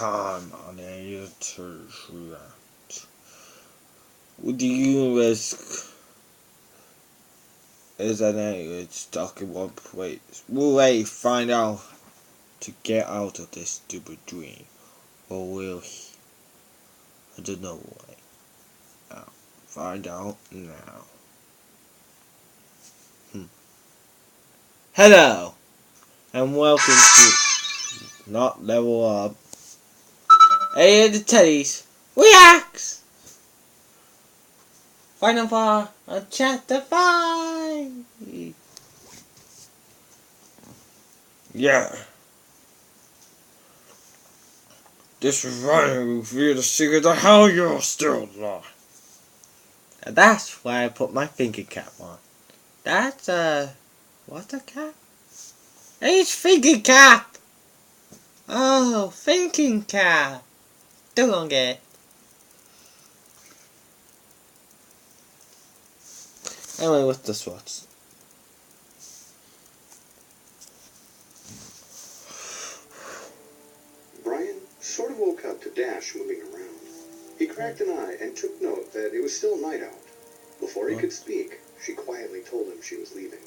time on Elliot's react. Would you risk is an Elliot stuck in one place? Will they find out to get out of this stupid dream? Or will he? I don't know why. I'll find out now. Hello! And welcome to Not Level Up. Elliot the Teddies Reacts! Final part of Chapter 5! Yeah. This is finally reveal the secret of how you're still alive. And that's why I put my thinking cap on. That's what's a cap? It's thinking cap! Oh, thinking cap! Still don't get it. Anyway, what's the swatch? Brian sort of woke up to Dash moving around. He cracked an eye and took note that it was still night out. Before he could speak, she quietly told him she was leaving.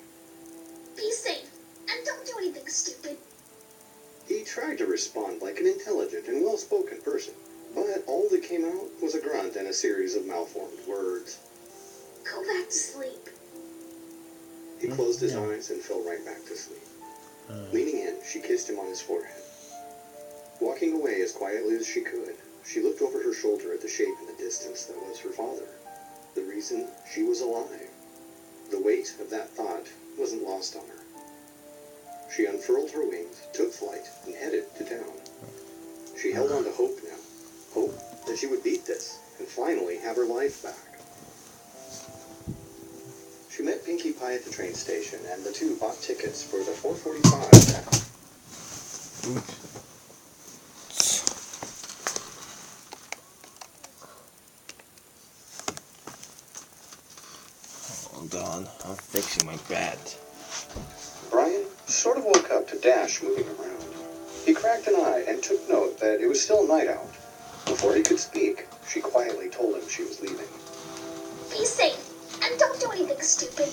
Be safe, and don't do anything stupid. He tried to respond like an intelligent and well-spoken person, but all that came out was a grunt and a series of malformed words. Go back to sleep. He closed his eyes and fell right back to sleep. Leaning in, she kissed him on his forehead. Walking away as quietly as she could, she looked over her shoulder at the shape in the distance that was her father. The reason she was alive. The weight of that thought wasn't lost on her. She unfurled her wings, took flight, and headed to town. She held on to hope now. Hope that she would beat this and finally have her life back. She met Pinkie Pie at the train station, and the two bought tickets for the 4:45. Hold on, I'm fixing my bed. Brian sort of woke up to Dash moving around. He cracked an eye and took note that it was still night out. Before he could speak, she quietly told him she was leaving. Be safe, and don't do anything stupid.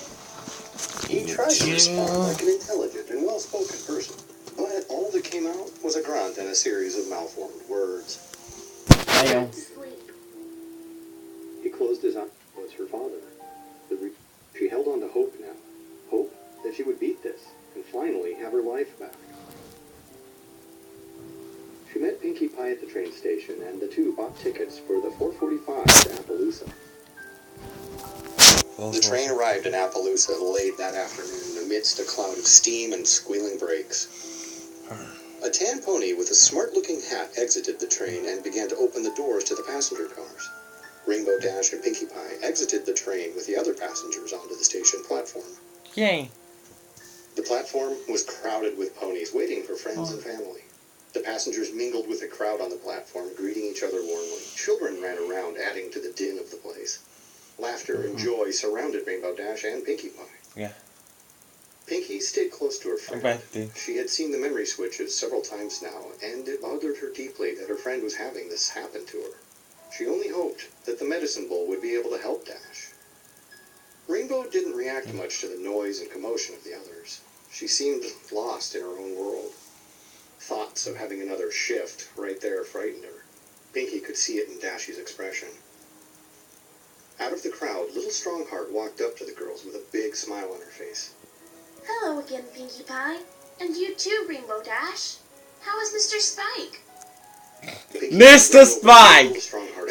He tried to respond like an intelligent and well-spoken person, but all that came out was a grunt and a series of malformed words. Go back to sleep. He closed his eyes. It was her father. She held on to hope now. Hope that she would beat this and finally have her life back. She met Pinkie Pie at the train station, and the two bought tickets for the 4:45 to Appaloosa. The train arrived in Appaloosa late that afternoon amidst a cloud of steam and squealing brakes. A tan pony with a smart-looking hat exited the train and began to open the doors to the passenger cars. Rainbow Dash and Pinkie Pie exited the train with the other passengers onto the station platform. Yay. The platform was crowded with ponies waiting for friends and family. The passengers mingled with the crowd on the platform, greeting each other warmly. Children ran around, adding to the din of the place. Laughter and joy surrounded Rainbow Dash and Pinkie Pie. Yeah. Pinkie stayed close to her friend. Okay. She had seen the memory switches several times now, and it bothered her deeply that her friend was having this happen to her. She only hoped that the medicine bowl would be able to help Dash. Rainbow didn't react much to the noise and commotion of the others. She seemed lost in her own world. Thoughts of having another shift right there frightened her. Pinkie could see it in Dash's expression. Out of the crowd, little Strongheart walked up to the girls with a big smile on her face. Hello again, Pinkie Pie. And you too, Rainbow Dash. How is Mr. Spike? Mr. Spike!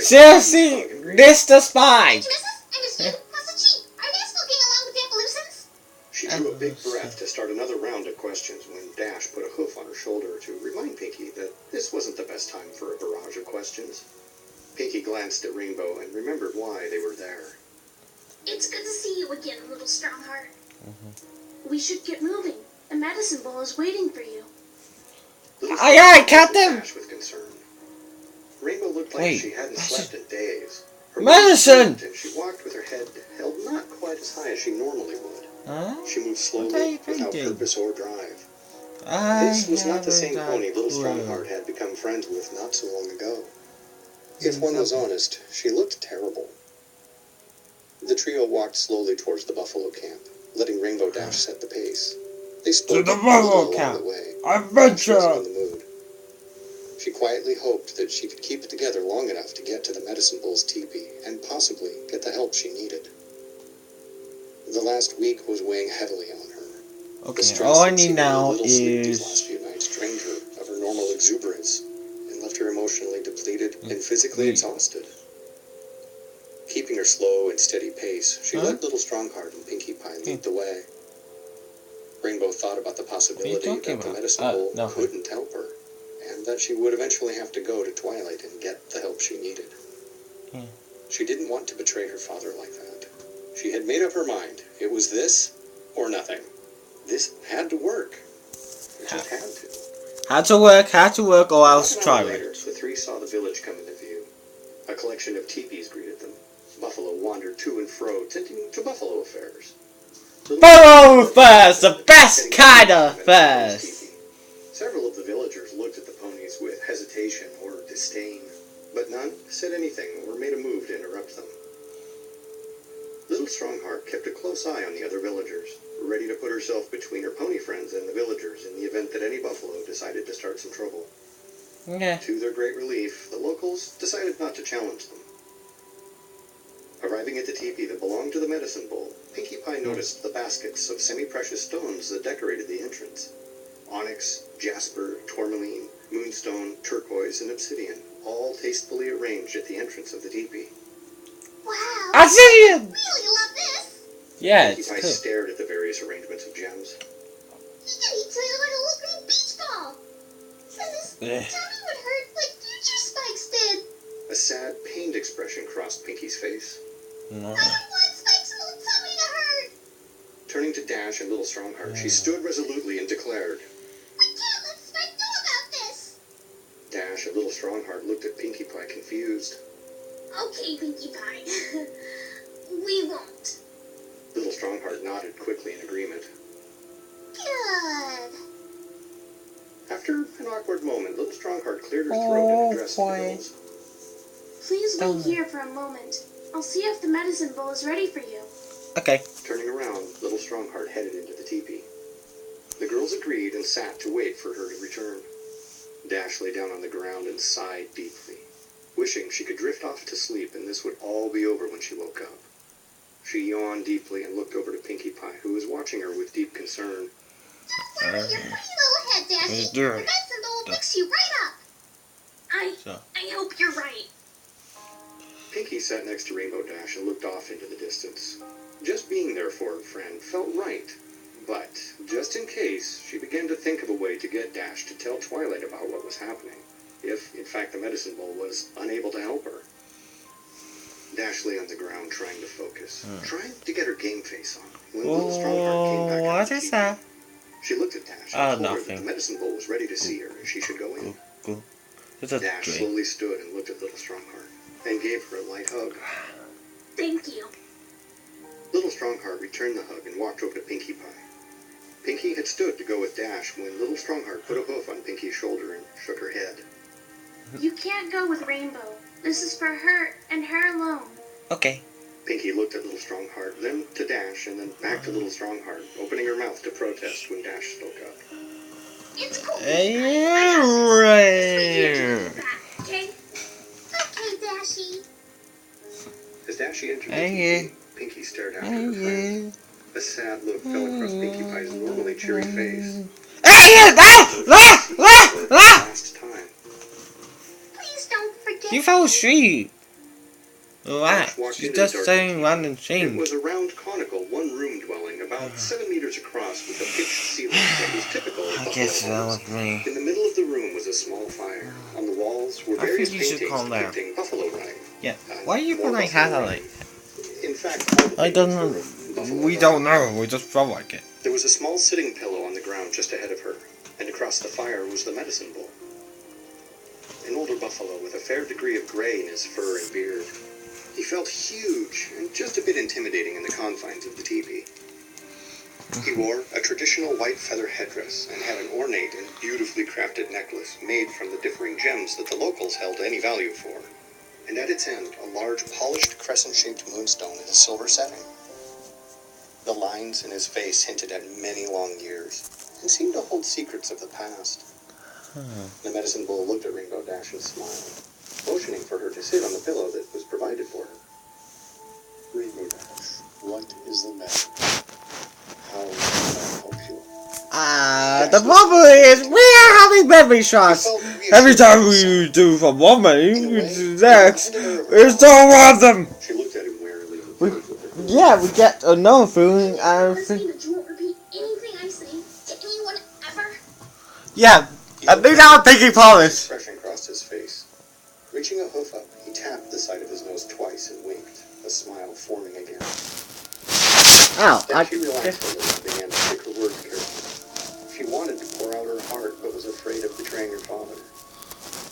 Seriously, Mr. Spike! Did you miss us? I missed you. How's the cheap? Are they still getting along with the Appaloosans? She drew a big breath to start another round of questions when Dash put a hoof on her shoulder to remind Pinkie that this wasn't the best time for a barrage of questions. Pinkie glanced at Rainbow and remembered why they were there. It's good to see you again, little Strongheart. We should get moving. The medicine bowl is waiting for you. Aye, aye, Captain! Dash with concern. Rainbow looked like she hadn't slept in days. Her medicine! And she walked with her head held not quite as high as she normally would. Huh? She moved slowly, What are you without thinking? purpose or drive. This was not the same pony Little Strongheart had become friends with not so long ago. If one was honest, she looked terrible. The trio walked slowly towards the buffalo camp, letting Rainbow Dash set the pace. They spoke the a little buffalo along camp. the way. Adventure! She wasn't in the mood. She quietly hoped that she could keep it together long enough to get to the Medicine Bull's teepee and possibly get the help she needed. The last week was weighing heavily on her. Okay, all I need now These last is... few nights drained her of her normal exuberance and left her emotionally depleted and physically exhausted. Keeping her slow and steady pace, she let Little Strongheart and Pinkie Pie lead the way. Rainbow thought about the possibility that the Medicine Bull couldn't help her, and that she would eventually have to go to Twilight and get the help she needed. She didn't want to betray her father like that. She had made up her mind. It was this or nothing. This had to work. It just had to. Had to work, or else Twilight. Later, the three saw the village come into view. A collection of teepees greeted them. Buffalo wandered to and fro, tending to buffalo affairs. Buffalo affairs, the best kind of affairs. Several of the villagers looked at the ponies with hesitation or disdain, but none said anything or made a move to interrupt them. Little Strongheart kept a close eye on the other villagers, ready to put herself between her pony friends and the villagers in the event that any buffalo decided to start some trouble. To their great relief, the locals decided not to challenge them. Arriving at the teepee that belonged to the Medicine Bull, Pinkie Pie noticed the baskets of semi-precious stones that decorated the entrance. Onyx, jasper, tourmaline, moonstone, turquoise, and obsidian, all tastefully arranged at the entrance of the teepee. Wow! Obsidian! Really love this! Yeah, Pinkie it's Pie cool. stared at the various arrangements of gems. You can eat it like a little green beach ball! And this tummy would hurt like future spikes did! A sad, pained expression crossed Pinkie's face. I don't want Spike's little tummy to hurt! Turning to Dash and Little Strongheart, she stood resolutely and declared, We can't let Spike know about this! Dash and Little Strongheart looked at Pinkie Pie confused. Okay, Pinkie Pie. We won't. Little Strongheart nodded quickly in agreement. Good. After an awkward moment, Little Strongheart cleared her throat and addressed the girls. Please wait here for a moment. I'll see if the Medicine Bull is ready for you. Okay. Turning around, Little Strongheart headed into the teepee. The girls agreed and sat to wait for her to return. Dash lay down on the ground and sighed deeply, wishing she could drift off to sleep and this would all be over when she woke up. She yawned deeply and looked over to Pinkie Pie, who was watching her with deep concern. Don't worry your pretty little head, Dashy. The Medicine Bull will fix you right up. I hope you're right. Pinkie sat next to Rainbow Dash and looked off into the distance. Just being there for her friend felt right, but just in case, she began to think of a way to get Dash to tell Twilight about what was happening, if, in fact, the Medicine Bull was unable to help her. Dash lay on the ground trying to focus, trying to get her game face on, when Little Strongheart came back out. What is that? She looked at Dash and told her that nothing. the Medicine Bull was ready to see her and she should go in. It's a Dash dream. slowly stood and looked at Little Strongheart and gave her a light hug. Thank you. Little Strongheart returned the hug and walked over to Pinkie Pie. Pinkie had stood to go with Dash when Little Strongheart put a hoof on Pinkie's shoulder and shook her head. You can't go with Rainbow. This is for her and her alone. Okay. Pinkie looked at Little Strongheart, then to Dash, and then back to Little Strongheart, opening her mouth to protest when Dash spoke up. It's cool. Okay? Okay, Dashy. As Dashy entered the teepee, Pinkie stared after her friend. A sad look fell across Pinkie Pie's normally cheery face. Last time. Please don't forget. You fell asleep. Relax. Walked She's into just the dark saying teepee. random It things. was a round, conical, one-room dwelling about 7 meters across with a pitched ceiling that was typical of I guess buffalo that homes. was me. In the middle of the room was a small fire. On the walls were I various think you should paintings calm down. depicting buffalo running. Yeah. Why are you More putting buffalo hat on running. it? In fact, all the I don't paintings know. were buffalo We running. don't know. We just felt like it. There was a small sitting pillow on the ground just ahead of her, and across the fire was the Medicine Bull. An older buffalo with a fair degree of gray in his fur and beard. He felt huge and just a bit intimidating in the confines of the teepee. He wore a traditional white feather headdress and had an ornate and beautifully crafted necklace made from the differing gems that the locals held any value for. And at its end, a large polished crescent-shaped moonstone in a silver setting. The lines in his face hinted at many long years and seemed to hold secrets of the past. The medicine bull looked at Rainbow Dash and smiled, motioning for her to sit on the pillow that was provided for her. Rainbow Dash, what is the matter? How can I help you? The problem is we are having memory shots. Every time we do from one menu to the next, we still want them. She looked at him warily. Yeah, we get another feeling and That you won't repeat anything I say to anyone ever. yeah, I think I'm thinking promise. Expression crossed his face. Reaching a hoof up, he tapped the side of his nose twice and winked, a smile forming again. Ow, Then she relaxed a little and began to pick her words carefully. She wanted to pour out her heart, but was afraid of betraying her father.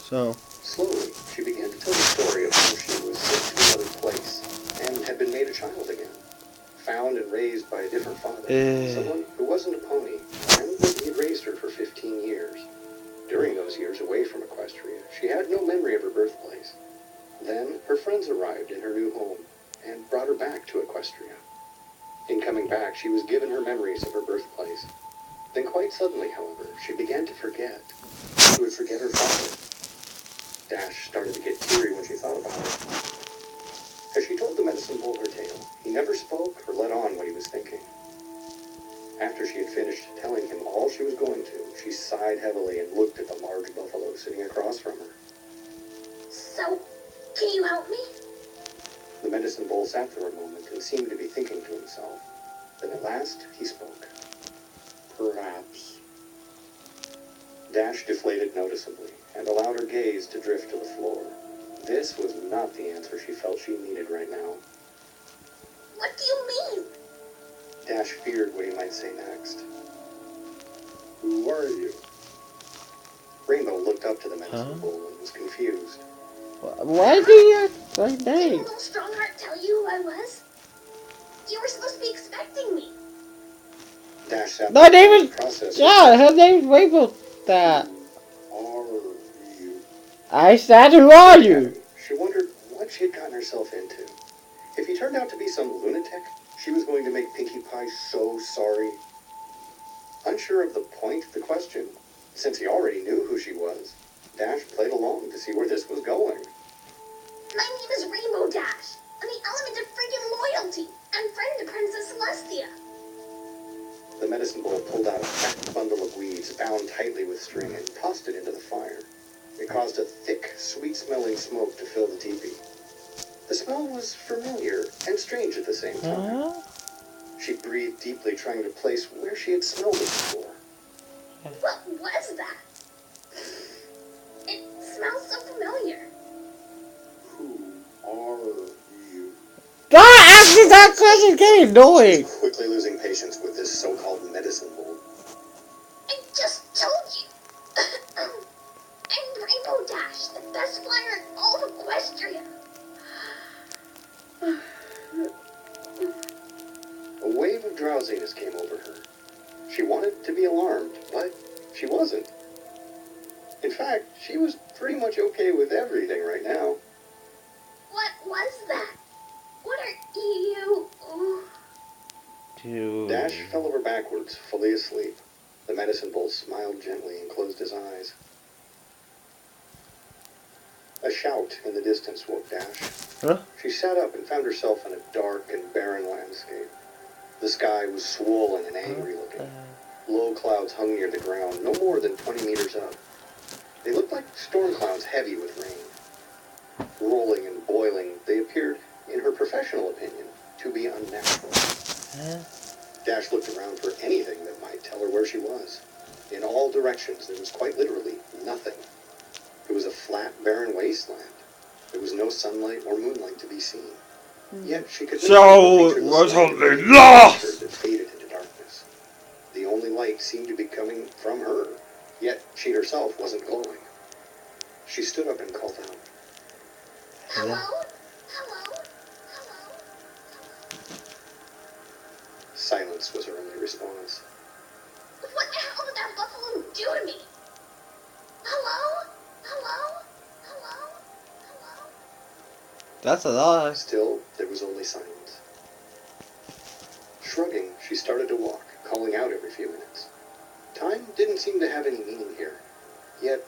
So Slowly, she began to tell the story of how she was sent to another place and had been made a child again. Found and raised by a different father, someone who wasn't a pony, and that he had raised her for 15 years. During those years away from Equestria, she had no memory of her birthplace. Then, her friends arrived in her new home and brought her back to Equestria. In coming back, she was given her memories of her birthplace. Then quite suddenly, however, she began to forget. She would forget her father. Dash started to get teary when she thought about it. As she told the medicine bull her tale, he never spoke or let on what he was thinking. After she had finished telling him all she was going to, she sighed heavily and looked at the large buffalo sitting across from her. So, can you help me? The medicine bull sat for a moment and seemed to be thinking to himself. Then at last, he spoke. Perhaps. Dash deflated noticeably and allowed her gaze to drift to the floor. This was not the answer she felt she needed right now. What do you mean? Dash feared what he might say next. Who are you? Rainbow looked up to the medicine bull and was confused. why do you like Didn't that? little Strongheart tell you who I was? You were supposed to be expecting me. Dash sat My there name trying is to process yeah, her name's Rainbow. That Are you? I said, who are you? She wondered what she had gotten herself into. If he turned out to be some lunatic, she was going to make Pinkie Pie so sorry. Unsure of the point of the question, since he already knew who she was, Dash played along to see where this was going. My name is Rainbow Dash. I'm the element of freaking loyalty and friend to Princess Celestia. The medicine bowl pulled out a fat bundle of weeds bound tightly with string and tossed it into the fire. It caused a thick, sweet-smelling smoke to fill the teepee. The smell was familiar and strange at the same time. She breathed deeply, trying to place where she had smelled it before. What was that? It smells so familiar. Who are you? Don't ask me that question, it's getting annoying. Quickly losing patience with this so-called medicine bowl. I just told you. I'm Rainbow Dash, the best flyer in all of Equestria. A wave of drowsiness came over her. She wanted to be alarmed, but she wasn't. In fact, she was pretty much okay with everything right now. What was that? What are you? Dash fell over backwards, fully asleep. The medicine bowl smiled gently and closed his eyes. A shout in the distance woke Dash. Huh? She sat up and found herself in a dark and barren landscape. The sky was swollen and angry looking. Low clouds hung near the ground, no more than 20 meters up. They looked like storm clouds heavy with rain. Rolling and boiling, they appeared, in her professional opinion, to be unnatural. Dash looked around for anything that might tell her where she was. In all directions, there was quite literally nothing. It was a flat, barren wasteland. There was no sunlight or moonlight to be seen. Yet she could So it was only lost. that faded into darkness. The only light seemed to be coming from her, yet she herself wasn't glowing. She stood up and called out. Hello? Hello? Hello? Silence was her only response. What the hell did that buffalo do to me? Hello? Hello? Hello? Hello? That's a lot. Still, there was only silence. Shrugging, she started to walk, calling out every few minutes. Time didn't seem to have any meaning here. Yet,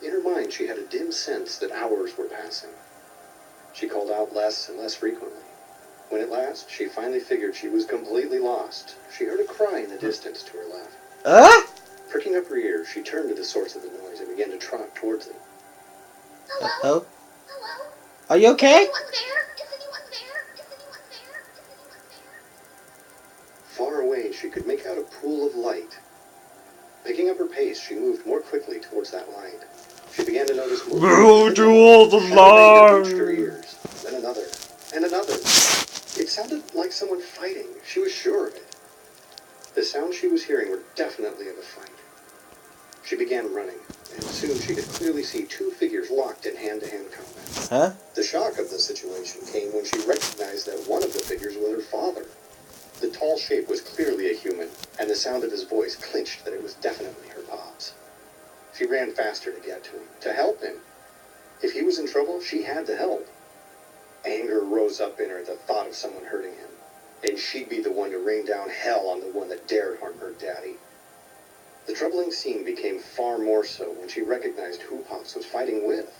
in her mind, she had a dim sense that hours were passing. She called out less and less frequently. When at last she finally figured she was completely lost, she heard a cry in the distance to her left. Pricking up her ears, she turned to the source of the noise and began to trot towards it. Hello? Hello? Are you okay? Is anyone there? Is anyone there? Is anyone there? Is anyone there? Far away, she could make out a pool of light. Picking up her pace, she moved more quickly towards that light. She began to notice more. Go to all the light. Reached her ears. Then another. And another. It sounded like someone fighting. She was sure of it. The sounds she was hearing were definitely of a fight. She began running, and soon she could clearly see two figures locked in hand-to-hand combat. Huh? The shock of the situation came when she recognized that one of the figures was her father. The tall shape was clearly a human, and the sound of his voice clinched that it was definitely her pops. She ran faster to get to him, to help him. If he was in trouble, she had to help. Anger rose up in her at the thought of someone hurting him, and she'd be the one to rain down hell on the one that dared harm her daddy. The troubling scene became far more so when she recognized who Pops was fighting with.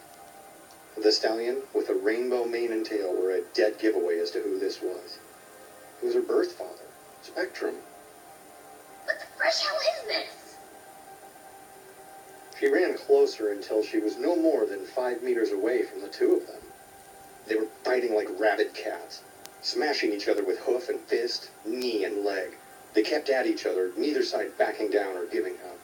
The stallion, with a rainbow mane and tail, were a dead giveaway as to who this was. It was her birth father, Spectrum. What the fresh hell is this? She ran closer until she was no more than 5 meters away from the two of them. They were fighting like rabid cats, smashing each other with hoof and fist, knee and leg. They kept at each other, neither side backing down or giving up.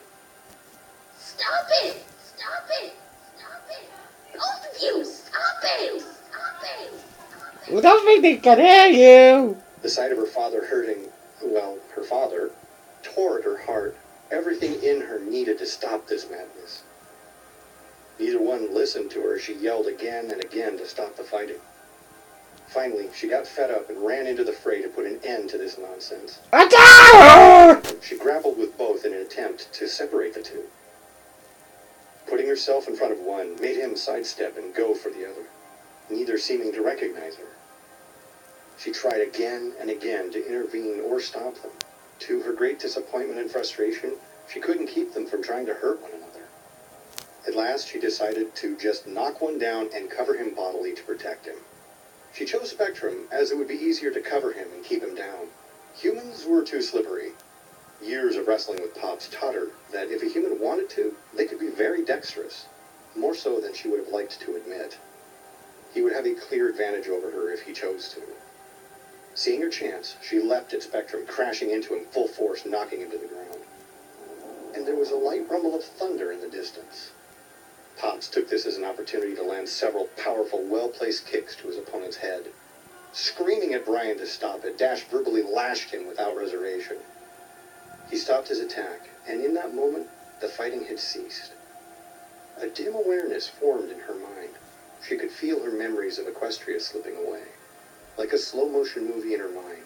Stop it! Stop it! Stop it! Both of you! Stop it! Stop it! Stop it! We don't think they can hear you. The sight of her father hurting, well, her father, tore at her heart. Everything in her needed to stop this madness. Neither one listened to her as she yelled again and again to stop the fighting. Finally, she got fed up and ran into the fray to put an end to this nonsense. Attack! She grappled with both in an attempt to separate the two. Putting herself in front of one made him sidestep and go for the other, neither seeming to recognize her. She tried again and again to intervene or stop them. To her great disappointment and frustration, she couldn't keep them from trying to hurt one another. At last, she decided to just knock one down and cover him bodily to protect him. She chose Spectrum as it would be easier to cover him and keep him down. Humans were too slippery. Years of wrestling with Pops taught her that if a human wanted to, they could be very dexterous, more so than she would have liked to admit. He would have a clear advantage over her if he chose to. Seeing her chance, she leapt at Spectrum, crashing into him full force, knocking him to the ground. And there was a light rumble of thunder in the distance. Pops took this as an opportunity to land several powerful, well-placed kicks to his opponent's head. Screaming at Brian to stop it, Dash verbally lashed him without reservation. He stopped his attack, and in that moment, the fighting had ceased. A dim awareness formed in her mind. She could feel her memories of Equestria slipping away. Like a slow-motion movie in her mind,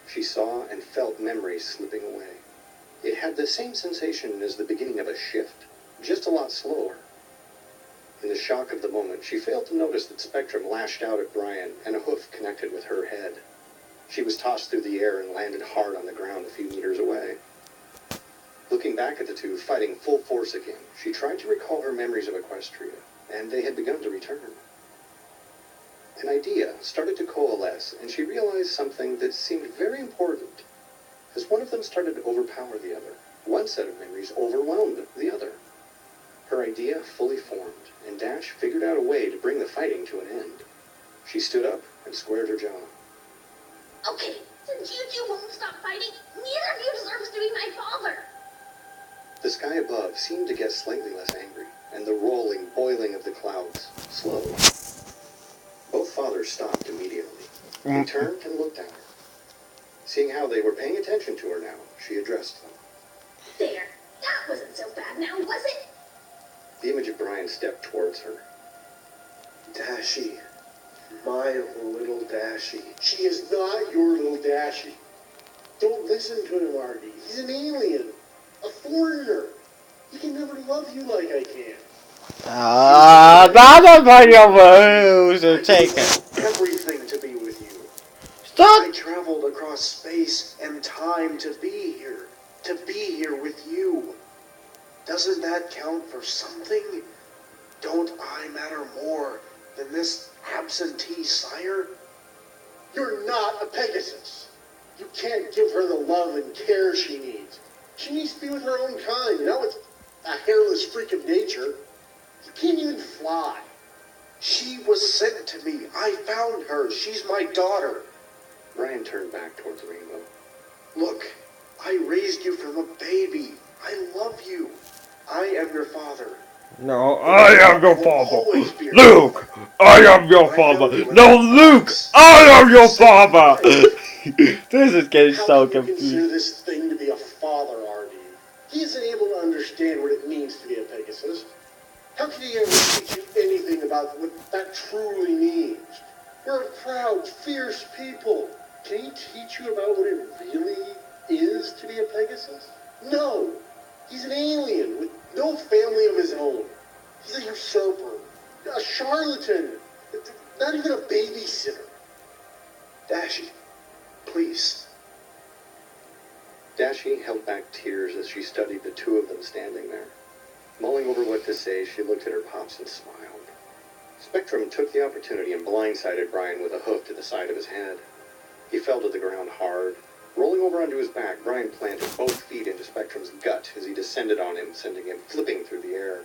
she saw and felt memories slipping away. It had the same sensation as the beginning of a shift, just a lot slower. In the shock of the moment, she failed to notice that Spectrum lashed out at Brian, and a hoof connected with her head. She was tossed through the air and landed hard on the ground a few meters away. Looking back at the two, fighting full force again, she tried to recall her memories of Equestria, and they had begun to return. An idea started to coalesce, and she realized something that seemed very important. As one of them started to overpower the other, one set of memories overwhelmed the other. Her idea fully formed, and Dash figured out a way to bring the fighting to an end. She stood up and squared her jaw. Okay, since you two won't stop fighting, neither of you deserves to be my father. The sky above seemed to get slightly less angry, and the rolling, boiling of the clouds slowed. Both fathers stopped immediately. He turned and looked at her. Seeing how they were paying attention to her now, she addressed them. There, that wasn't so bad now, was it? The image of Brian stepped towards her. Dashie, my little Dashie. She is not your little Dashie. Don't listen to him, Artie. He's an alien. A foreigner. He can never love you like I can. None of your moves are taken. Everything to be with you. Stop! I traveled across space and time to be here. To be here with you. Doesn't that count for something? Don't I matter more than this absentee sire? You're not a Pegasus. You can't give her the love and care she needs. She needs to be with her own kind. Now it's a hairless freak of nature. You can't even fly. She was sent to me. I found her. She's my daughter. Brian turned back towards Rainbow. Look, I raised you from a baby. I love you. I am your father. No, I am your father. Always be your Luke, I am your father. No, Luke, I am your father. This is getting so How can you consider confused. this thing to be a father, Artie? He isn't able to understand what it means to be a Pegasus. How can he ever teach you anything about what that truly means? We're a proud, fierce people. Can he teach you about what it really is to be a Pegasus? No. He's an alien with no family of his own. He's a usurper, a charlatan, not even a babysitter. Dashie, please. Dashie held back tears as she studied the two of them standing there. Mulling over what to say, she looked at her pops and smiled. Spectrum took the opportunity and blindsided Brian with a hook to the side of his head. He fell to the ground hard. Rolling over onto his back, Brian planted both feet into Spectrum's gut as he descended on him, sending him flipping through the air.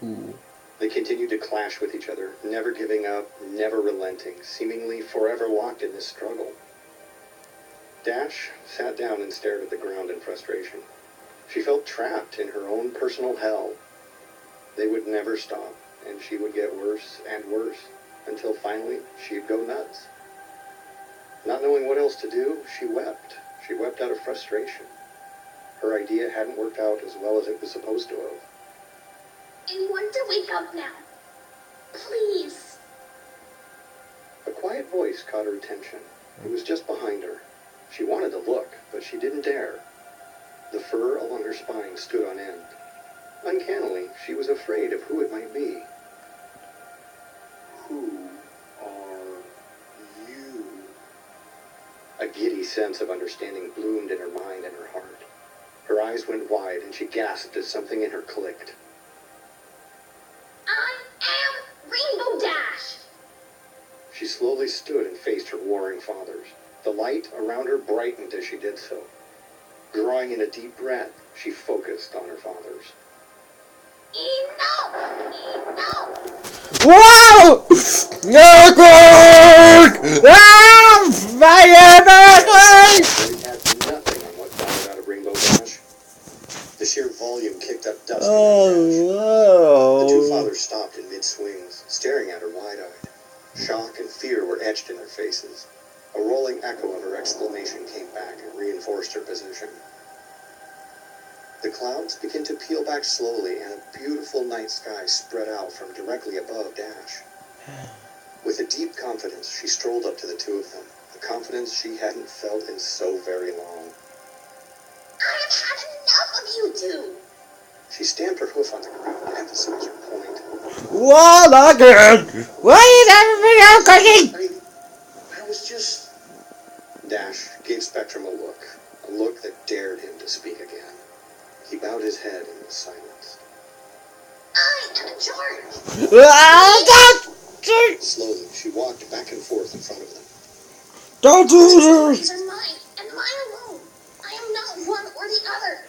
Ooh. They continued to clash with each other, never giving up, never relenting, seemingly forever locked in this struggle. Dash sat down and stared at the ground in frustration. She felt trapped in her own personal hell. They would never stop, and she would get worse and worse, until finally she'd go nuts. Not knowing what else to do, she wept. She wept out of frustration. Her idea hadn't worked out as well as it was supposed to have. I want to wake up now. Please. A quiet voice caught her attention. It was just behind her. She wanted to look, but she didn't dare. The fur along her spine stood on end. Uncannily, she was afraid of who it might be. Who are you? A giddy sense of understanding bloomed in her mind and her heart. Her eyes went wide, and she gasped as something in her clicked. I am Rainbow Dash. She slowly stood and faced her warring fathers. The light around her brightened as she did so. Drawing in a deep breath, she focused on her fathers. Enough! Enough! Whoa! No good! My They had nothing on what followed out of Rainbow Dash. The sheer volume kicked up dust in her dash. The two fathers stopped in mid-swings, staring at her wide-eyed. Shock and fear were etched in their faces. A rolling echo of her exclamation came back and reinforced her position. The clouds began to peel back slowly, and a beautiful night sky spread out from directly above Dash. With a deep confidence, she strolled up to the two of them, a confidence she hadn't felt in so very long. I have had enough of you two. She stamped her hoof on the ground to emphasize her point. What again? Why is everything out cooking? I was just... Dash gave Spectrum a look that dared him to speak again. He bowed his head and was silenced. I am in charge. Slowly, she walked back and forth in front of them. Don't do These this! are mine, and mine alone. I am not one or the other.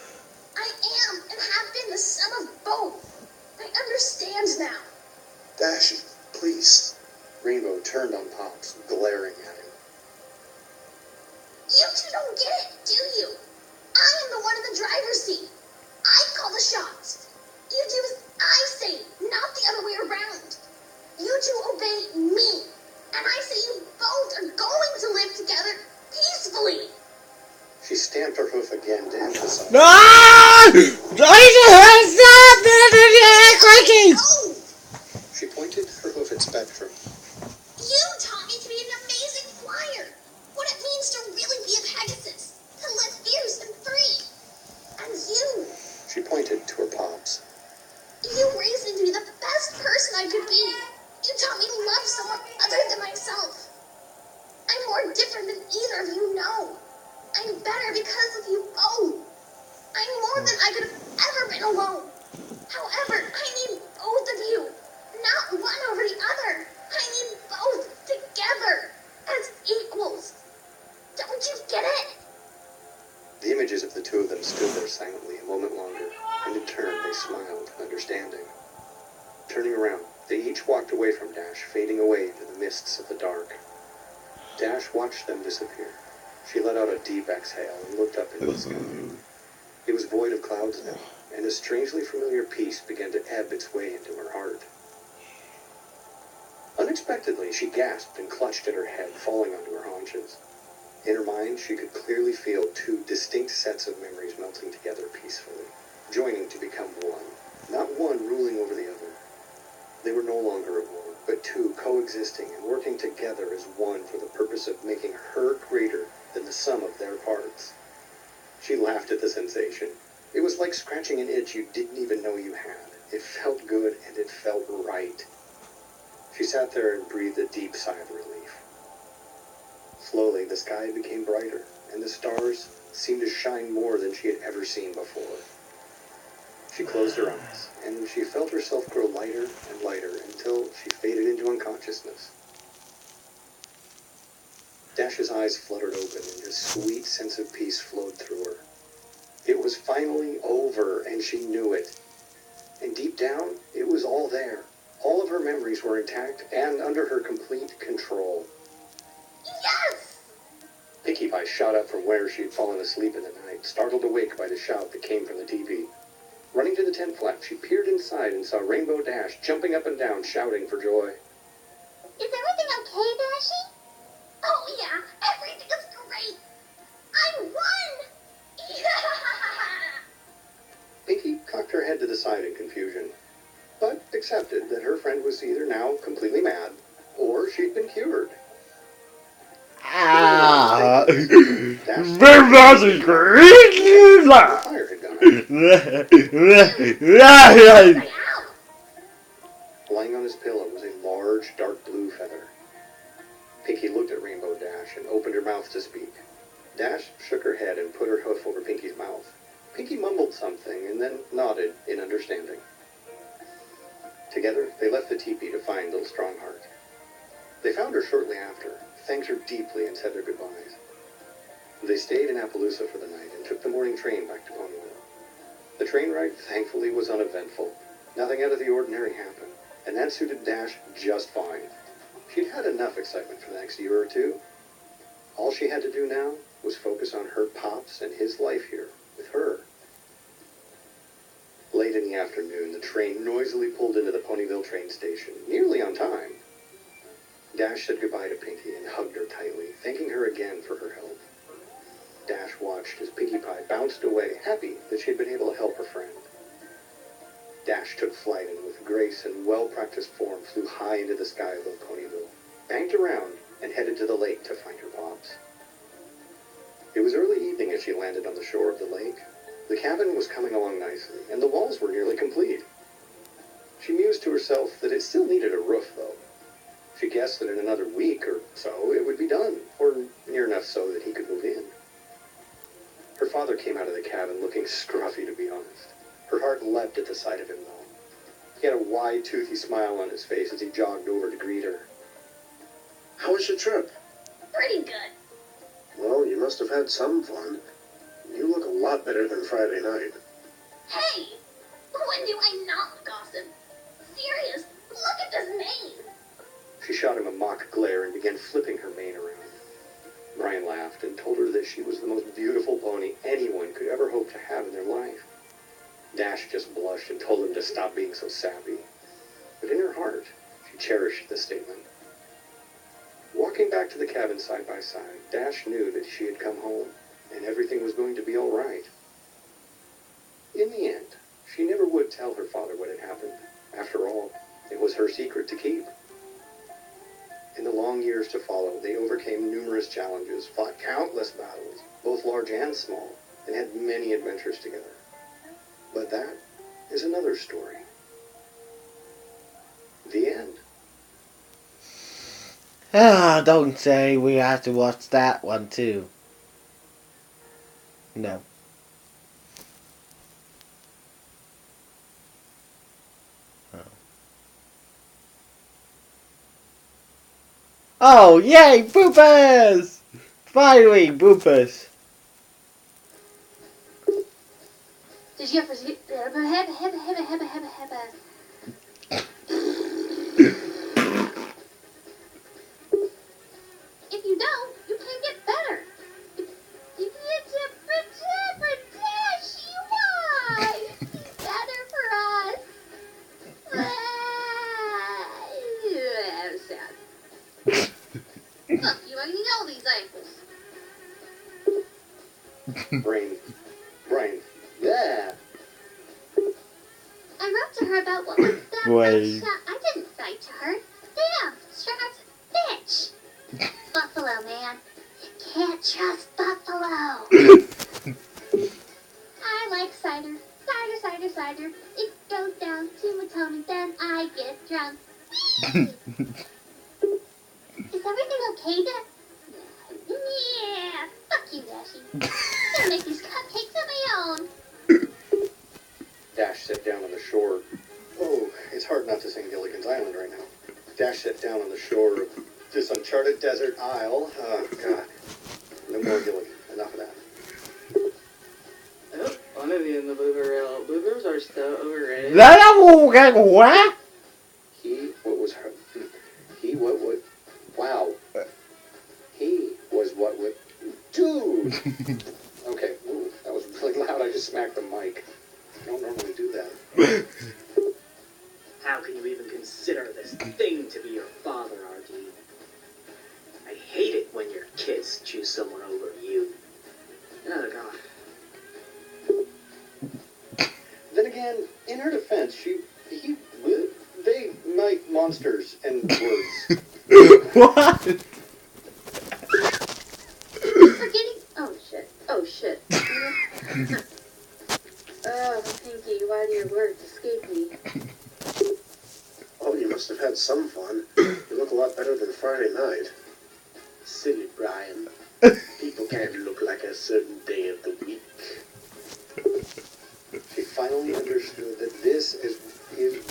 I am and have been the sum of both. I understand now. Dash, please. Rainbow turned on Pops, glaring at him. You two don't get it, do you? I am the one in the driver's seat. I call the shots. You do as I say, not the other way around. You two obey me, and I say you both are going to live together peacefully. She stamped her hoof again to emphasize. No! No! She pointed her hoof at Spectrum. You taught me to be an amazing flyer. What it means to really be a Pegasus. To live love someone other than myself. I'm more different than either of you know. I'm better because of you both. I'm more than I could have ever been alone. However, I need both of you, not one over the other. I need both together as equals. Don't you get it? The images of the two of them stood there silently a moment longer, and in turn they smiled, understanding. Turning around, they each walked away from Dash, fading away into the mists of the dark. Dash watched them disappear. She let out a deep exhale and looked up into the sky. It was void of clouds now, and a strangely familiar peace began to ebb its way into her heart. Unexpectedly, she gasped and clutched at her head, falling onto her haunches. In her mind, she could clearly feel two distinct sets of memories melting together peacefully, joining to become one, not one ruling over the other. They were no longer at war, but two coexisting and working together as one for the purpose of making her greater than the sum of their parts. She laughed at the sensation. It was like scratching an itch you didn't even know you had. It felt good and it felt right. She sat there and breathed a deep sigh of relief. Slowly, the sky became brighter, and the stars seemed to shine more than she had ever seen before. She closed her eyes, and she felt herself grow lighter and lighter until she faded into unconsciousness. Dash's eyes fluttered open, and a sweet sense of peace flowed through her. It was finally over, and she knew it. And deep down, it was all there. All of her memories were intact and under her complete control. Yes! Pinkie Pie shot up from where she had fallen asleep in the night, startled awake by the shout that came from the teepee. Running to the tent flap, she peered inside and saw Rainbow Dash jumping up and down, shouting for joy. Is everything okay, Dashie? Oh yeah, everything is great. I won! Yeah! Pinkie cocked her head to the side in confusion, but accepted that her friend was either now completely mad, or she'd been cured. Ah! Dash Everybody scream the loud! fire had gone out. Lying on his pillow was a large, dark blue feather. Pinkie looked at Rainbow Dash and opened her mouth to speak. Dash shook her head and put her hoof over Pinkie's mouth. Pinkie mumbled something and then nodded in understanding. Together, they left the teepee to find Little Strongheart. They found her shortly after, thanked her deeply, and said their goodbyes. They stayed in Appaloosa for the night and took the morning train back to Ponyville. The train ride, thankfully, was uneventful. Nothing out of the ordinary happened, and that suited Dash just fine. She'd had enough excitement for the next year or two. All she had to do now was focus on her Pops and his life here with her. Late in the afternoon, the train noisily pulled into the Ponyville train station, nearly on time. Dash said goodbye to Pinkie and hugged her tightly, thanking her again for her help. Dash watched as Pinkie Pie bounced away, happy that she had been able to help her friend. Dash took flight and with grace and well-practiced form flew high into the sky above Ponyville, banked around, and headed to the lake to find her Pops. It was early evening as she landed on the shore of the lake. The cabin was coming along nicely, and the walls were nearly complete. She mused to herself that it still needed a roof, though. She guessed that in another week or so it would be done, or near enough so that he could move in. Her father came out of the cabin looking scruffy, to be honest. Her heart leapt at the sight of him, though. He had a wide, toothy smile on his face as he jogged over to greet her. How was your trip? Pretty good. Well, you must have had some fun. You look a lot better than Friday night. Hey! When do I not look awesome? Serious, look at this mane! She shot him a mock glare and began flipping her mane around. Brian laughed and told her that she was the most beautiful pony anyone could ever hope to have in their life. Dash just blushed and told him to stop being so sappy. But in her heart, she cherished the statement. Walking back to the cabin side by side, Dash knew that she had come home, and everything was going to be all right. In the end, she never would tell her father what had happened. After all, it was her secret to keep. In the long years to follow, they overcame numerous challenges, fought countless battles, both large and small, and had many adventures together. But that is another story. The end. Ah, don't say we have to watch that one too. No. Oh, yay, bloopers! Finally, bloopers. Did you ever see? If you don't, you can't get better. It's a British, why? He's better for us. I'm sad. Look, you already know these ankles. Brian. Yeah. I wrote to her about what was that. Boy. I didn't write to her. Damn, Shark's bitch. Buffalo, man. You can't trust Buffalo. I like cider. Cider. It goes down to my tummy, then I get drunk. Is everything okay, Dad? Yeah. Fuck you, Dashie. I'm gonna make these cupcakes of my own. Dash sat down on the shore. Oh, it's hard not to sing Gilligan's Island right now. Dash sat down on the shore of this uncharted desert isle. Oh, God. No more Gilligan. Enough of that. Oh, one of you in the blooper reel. Bloopers are so overrated. What? Wow. He was what would... Dude! Okay, ooh, that was really loud. I just smacked the mic. I don't normally do that. How can you even consider this thing to be your father, RD? I hate it when your kids choose someone over you. Oh, God. Then again, in her defense, they might monsters and words. What? Forgetting. Oh shit. Oh, Pinky, why do your words escape me? Oh, you must have had some fun. You look a lot better than Friday night. Silly Brian. People can't look like a certain day of the week. She finally understood that this is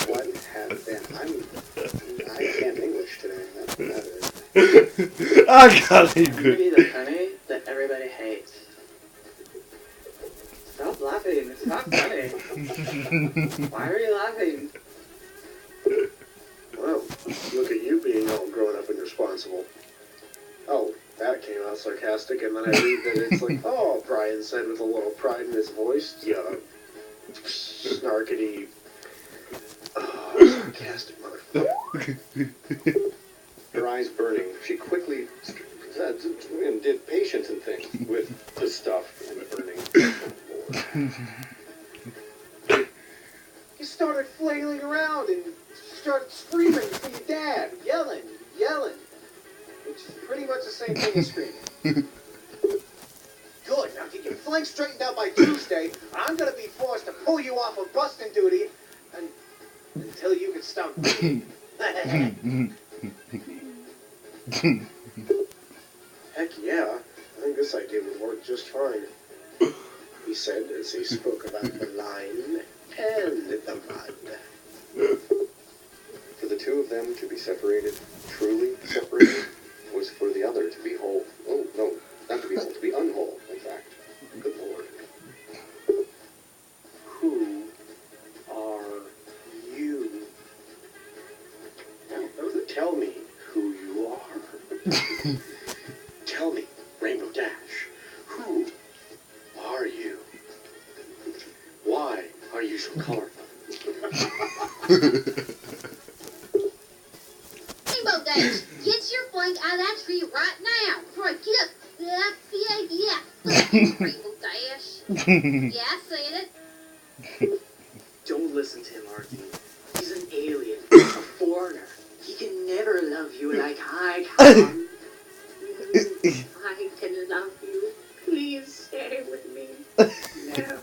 what had been. I can't English today. I got it You good. be the honey that everybody hates. Stop laughing. It's not funny. Why are you laughing? Well, look at you being all grown up and responsible. Oh, that came out sarcastic, and then I read that it's like, oh, Brian said with a little pride in his voice. Yeah. Snarkity. Oh, sarcastic motherfucker. Her eyes burning, she quickly did patience and things with the stuff and the burning. You started flailing around and started screaming for your dad, yelling. Which is pretty much the same thing as screaming. Good, now get your flank straightened out by Tuesday. I'm gonna be forced to pull you off of busting duty until you can stop bleeding. Heck yeah, I think this idea would work just fine. He said as he spoke about the line and the mud. For the two of them to be separated, truly separated, was for the other to be whole. Oh, no, not to be whole, to be unwhole, in fact. Good Lord. Who are you? Now, tell me who you are. Tell me, Rainbow Dash, who are you? Why are you so colorful? Rainbow Dash, get your flank out of that tree right now before I get up. That's the idea. Rainbow Dash. Yeah, saying it. Don't listen to him, Archie. He's an alien, a foreigner. He can never love you like I can. I can love you. Please stay with me. No.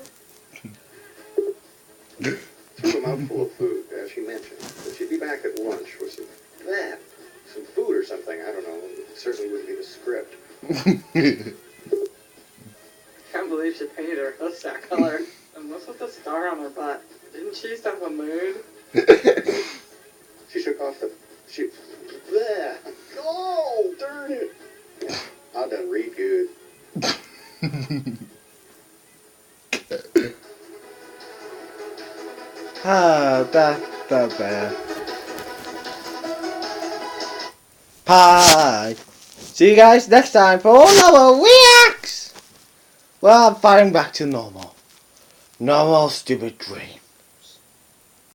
Threw a mouthful of food, as she mentioned. That she'd be back at lunch with some food or something, I don't know. certainly wouldn't be the script. Can't believe she painted her hoofs that color. And what's with the star on her butt? Didn't she used to have a mood? She shook off the... Bleh. Oh, darn it. I done read good. That's the best. Bye. See you guys next time for another reacts. Well, I'm fighting back to normal. Normal stupid dream.